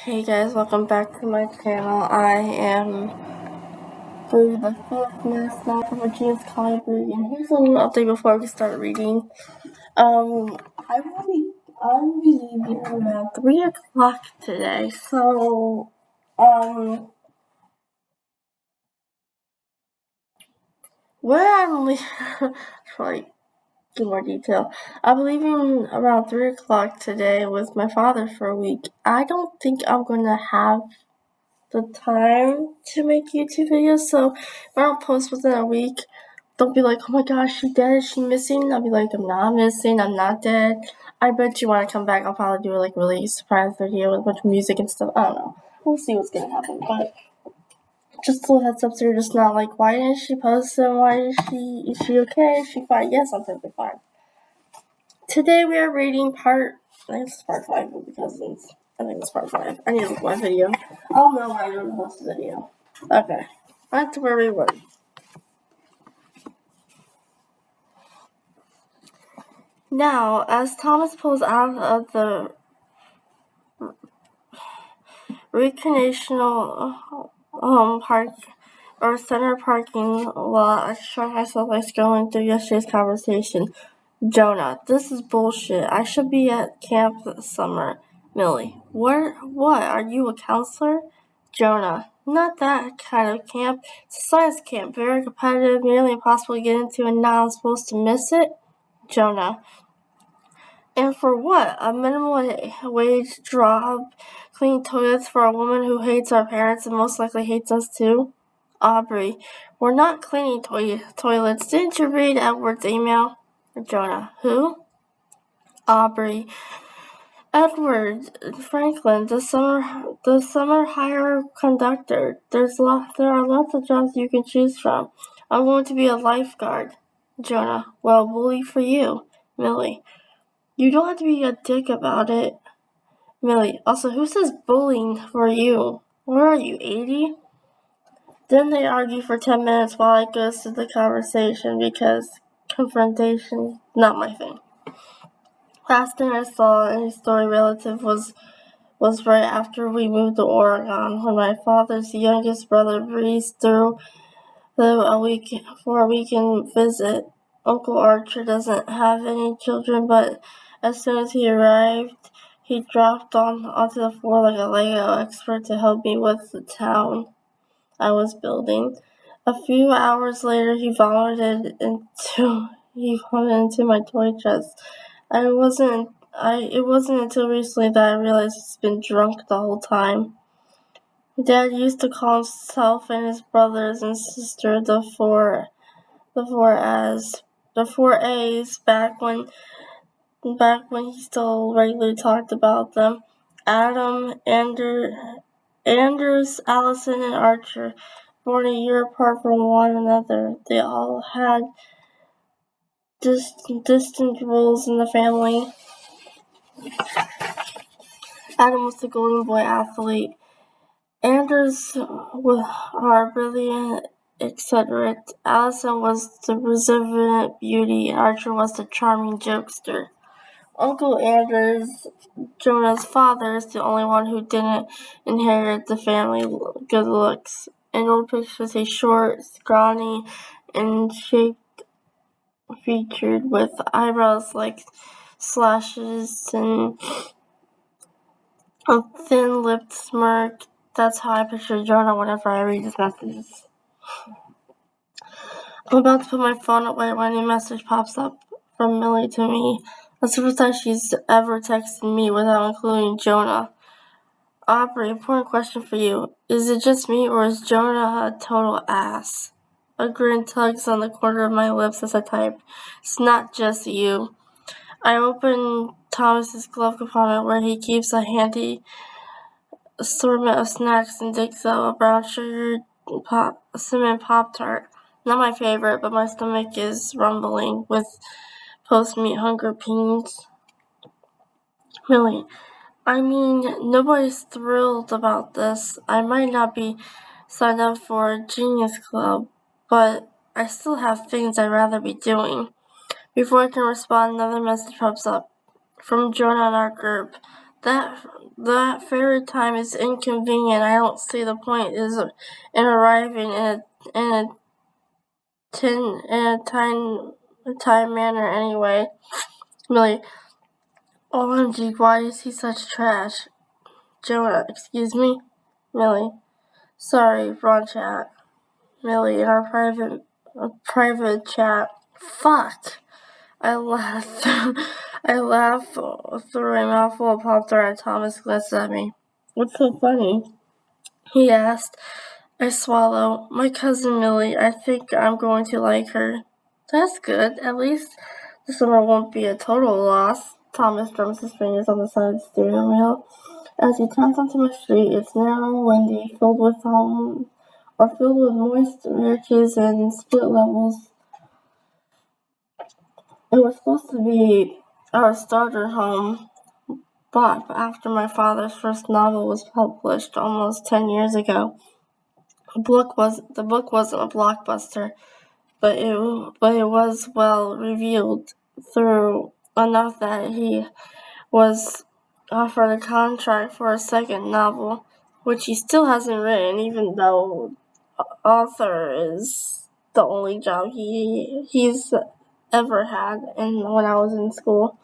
Hey guys, welcome back to my channel. I am through the fifth mass now from Virginia's College, and here's a little update before we start reading. I will be leaving around 3 o'clock today, so, where I'm leaving, like, give more detail. I'm leaving around 3 o'clock today with my father for a week. I don't think I'm gonna have the time to make YouTube videos, so if I don't post within a week, don't be like, oh my gosh, she dead, is she missing? I'll be like, I'm not missing, I'm not dead. I bet you when I come back, I'll probably do like really surprise video with a bunch of music and stuff. I don't know. We'll see what's gonna happen, but just a little heads up so you're just not like, why didn't she post and is she okay? Is she fine? Yes, I'm perfectly fine. Today we are reading I think it's part 5 of the Cousins. I think it's part 5. I need to look at my video. I'll know when I do the post video. Okay, back to where we were. Now, as Thomas pulls out of the recreational park or center parking lot, I shot myself by scrolling through yesterday's conversation. Jonah, this is bullshit. I should be at camp this summer. Millie, what? Are you a counselor? Jonah, not that kind of camp. It's a science camp, very competitive, nearly impossible to get into, and now I'm supposed to miss it? Jonah, and for what? A minimum wage job cleaning toilets for a woman who hates our parents and most likely hates us too? Aubrey, we're not cleaning toilets. Didn't you read Edward's email? Jonah, who? Aubrey, Edward Franklin, the summer hire conductor. There are lots of jobs you can choose from. I'm going to be a lifeguard. Jonah, well, bully for you. Millie, you don't have to be a dick about it. Millie, also, who says bullying for you? Where are you, 80? Then they argue for 10 minutes while it goes to the conversation because confrontation, not my thing. Last thing I saw any story relative was right after we moved to Oregon, when my father's youngest brother breezed through for a weekend visit. Uncle Archer doesn't have any children, but as soon as he arrived, he dropped onto the floor like a Lego expert to help me with the town I was building. A few hours later, he vomited into my toy chest. It wasn't until recently that I realized he's been drunk the whole time. Dad used to call himself and his brothers and sister the four A's back when he still regularly talked about them. Adam, Anders, Allison, and Archer, born a year apart from one another. They all had distant roles in the family. Adam was the golden boy athlete. Anders our brilliant eccentric. Allison was the resilient beauty, and Archer was the charming jokester. Uncle Anders, Jonah's father, is the only one who didn't inherit the family good looks. In old pictures, he's short, scrawny, and featured with eyebrows like slashes and a thin-lipped smirk. That's how I picture Jonah whenever I read his messages. I'm about to put my phone away when a message pops up from Millie to me. That's the first time she's ever texted me without including Jonah. Aubrey, important question for you. Is it just me, or is Jonah a total ass? A grin tugs on the corner of my lips as I type. It's not just you. I open Thomas's glove compartment where he keeps a handy assortment of snacks and digs out a brown sugar cinnamon Pop-Tart. Not my favorite, but my stomach is rumbling with post-meat hunger pains. Really, I mean, nobody's thrilled about this. I might not be signed up for a Genius Club, but I still have things I'd rather be doing. Before I can respond, another message pops up from Jonah in our group. That ferry time is inconvenient. I don't see the point in arriving in a time manner anyway. Millie, OMG, why is he such trash? Jonah, excuse me? Millie, sorry, wrong chat. Millie, in our private chat. Fuck! I laughed. I laughed through a mouthful of popcorn and Thomas glanced at me. What's so funny? He asked. I swallow. My cousin Millie, I think I'm going to like her. That's good. At least the summer won't be a total loss. Thomas drums his fingers on the side of the steering wheel. As he turns onto my street, it's narrow, windy, filled with moist ridges and split levels. It was supposed to be our starter home, but after my father's first novel was published almost 10 years ago, the book wasn't a blockbuster, but it was well reviewed through enough that he was offered a contract for a second novel, which he still hasn't written, even though author is the only job he's ever had when I was in school.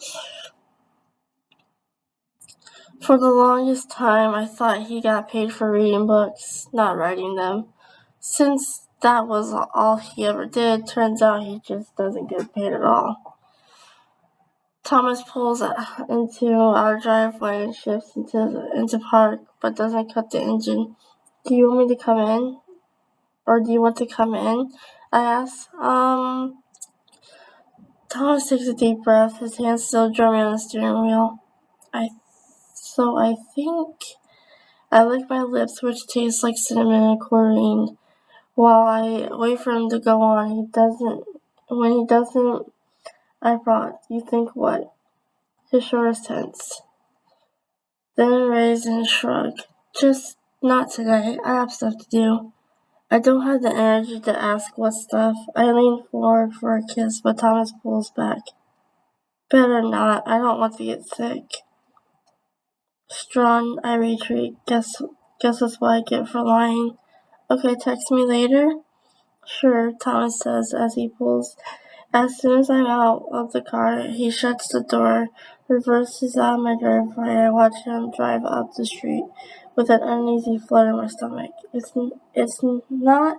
For the longest time, I thought he got paid for reading books, not writing them. Since that was all he ever did, turns out he just doesn't get paid at all. Thomas pulls into our driveway and shifts into park, but doesn't cut the engine. Do you want me to come in? Or do you want to come in? I ask. Thomas takes a deep breath, his hands still drumming on the steering wheel. I think I lick my lips, which taste like cinnamon and chlorine, while I wait for him to go on. When he doesn't, I brought. You think what? His shoulders tense. Then raise and shrug. Just not today. I have stuff to do. I don't have the energy to ask what stuff. I lean forward for a kiss, but Thomas pulls back. Better not. I don't want to get sick. Strong, I retreat. Guess that's what I get for lying. Okay, text me later? Sure, Thomas says as he pulls. As soon as I'm out of the car, he shuts the door, reverses out of my driveway, and I watch him drive up the street with an uneasy flutter in my stomach. It's not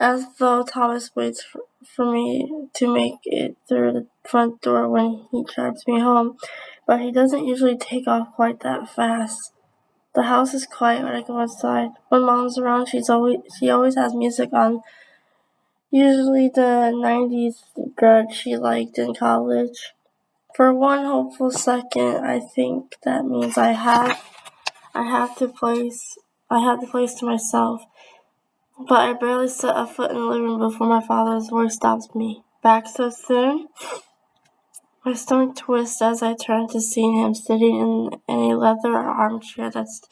as though Thomas waits for me to make it through the front door when he drives me home, but he doesn't usually take off quite that fast. The house is quiet when I go outside. When Mom's around, she always has music on. Usually the 90s grudge she liked in college. For one hopeful second, I think that means I have the place to myself. But I barely set a foot in the living room before my father's voice stops me. Back so soon? My stomach twists as I turn to see him sitting in a leather armchair that's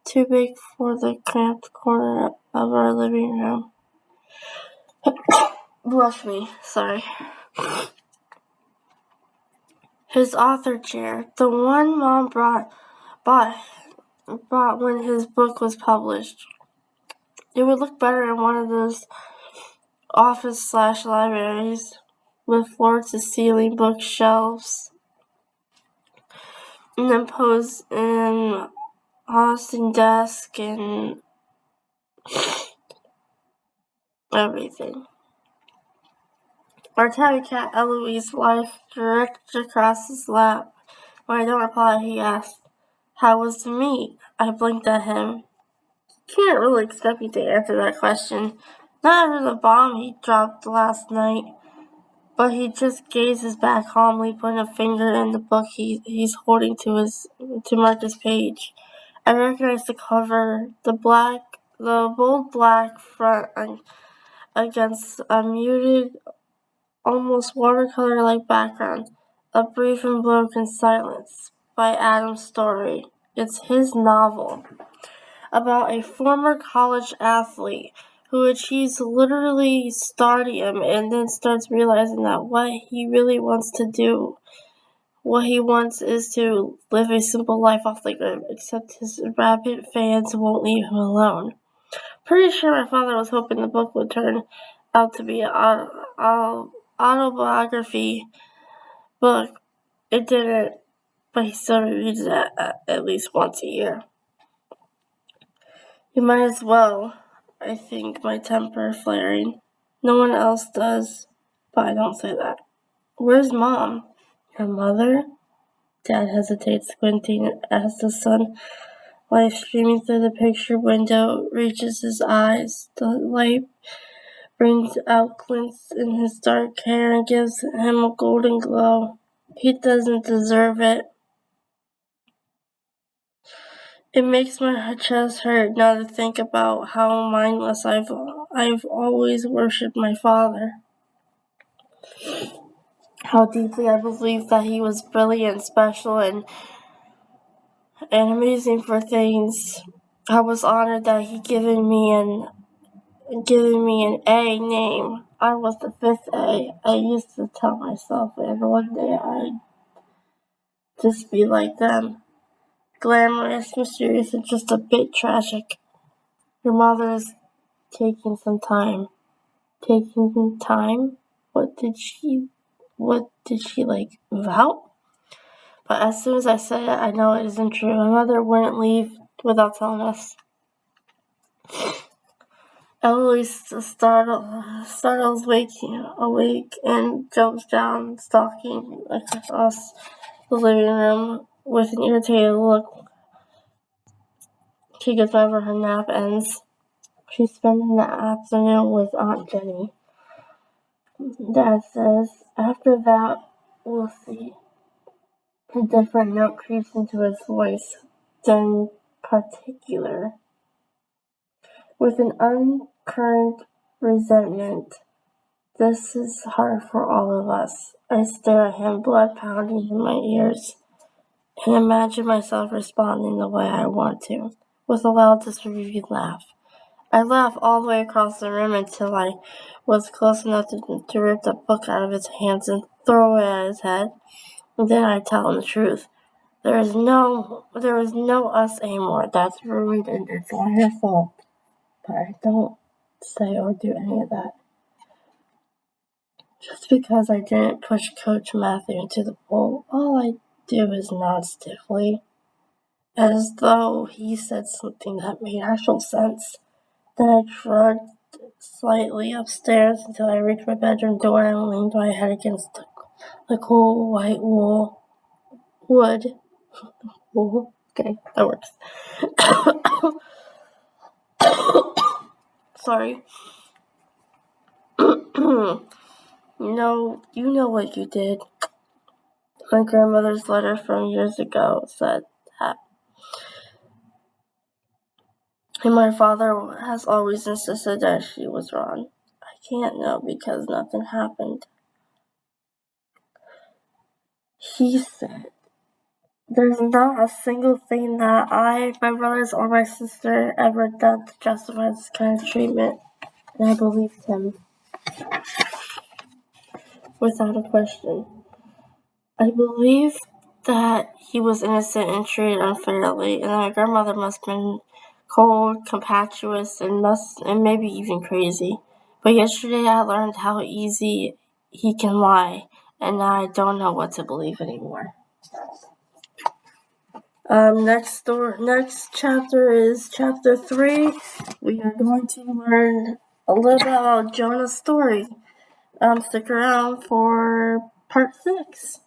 too big for the cramped corner of our living room. Blush me, sorry. His author chair, the one Mom bought when his book was published. It would look better in one of those office/libraries with floor-to-ceiling bookshelves and imposed in Austin desk and everything. Our tabby cat Eloise life directed across his lap. When I don't reply, he asks, "How was the meet?" I blinked at him. Can't really expect me to answer that question. Not after the bomb he dropped last night. But he just gazes back calmly, putting a finger in the book he's holding to mark his page. I recognize the cover, the bold black front against a muted, almost watercolor-like background. A Brief and Broken Silence by Adam Story. It's his novel about a former college athlete who achieves literally stardom and then starts realizing that what he really wants to do What he wants is to live a simple life off the grid, except his rabid fans won't leave him alone. Pretty sure my father was hoping the book would turn out to be an autobiography book. It didn't, but he still reads it at least once a year. You might as well. I think, my temper flaring. No one else does, but I don't say that. Where's Mom? Your mother? Dad hesitates, squinting as the sunlight streaming through the picture window reaches his eyes. The light brings out glints in his dark hair and gives him a golden glow. He doesn't deserve it. It makes my chest hurt now to think about how mindless I've always worshipped my father. How deeply I believed that he was brilliant, special, and amazing for things. I was honored that he given me an A name. I was the 5th A. I used to tell myself, and one day I'd just be like them. Glamorous, mysterious, and just a bit tragic. Your mother is taking some time. Taking time? What did she like, move out? But as soon as I said it, I know it isn't true. My mother wouldn't leave without telling us. Eloise startles awake and jumps down, stalking across the living room with an irritated look. She gets whenever her nap ends. She's spending the afternoon with Aunt Jenny. Dad says, after that, we'll see. A different note creeps into his voice, then particular. With an undercurrent resentment. This is hard for all of us. I stare at him, blood pounding in my ears, and imagine myself responding the way I want to, with a loud disapproving laugh. I laugh all the way across the room until I was close enough to rip the book out of his hands and throw it at his head. And then I tell him the truth. There is no us anymore. That's ruined and it's all your fault. But I don't say or do any of that. Just because I didn't push Coach Matthew into the pool, all I do is nod stiffly, as though he said something that made actual sense. Then I trudged slightly upstairs until I reached my bedroom door and leaned my head against the cool white wood. Wool? Okay, that works. Sorry. You know what you did. My grandmother's letter from years ago said that. And my father has always insisted that she was wrong. I can't know because nothing happened. He said, there's not a single thing that I, my brothers, or my sister ever done to justify this kind of treatment. And I believed him. Without a question. I believe that he was innocent and treated unfairly, and my grandmother must have been cold, compassionate, and maybe even crazy. But yesterday I learned how easy he can lie, and now I don't know what to believe anymore. Next chapter is chapter 3. We are going to learn a little bit about Jonah's story. Stick around for part 6.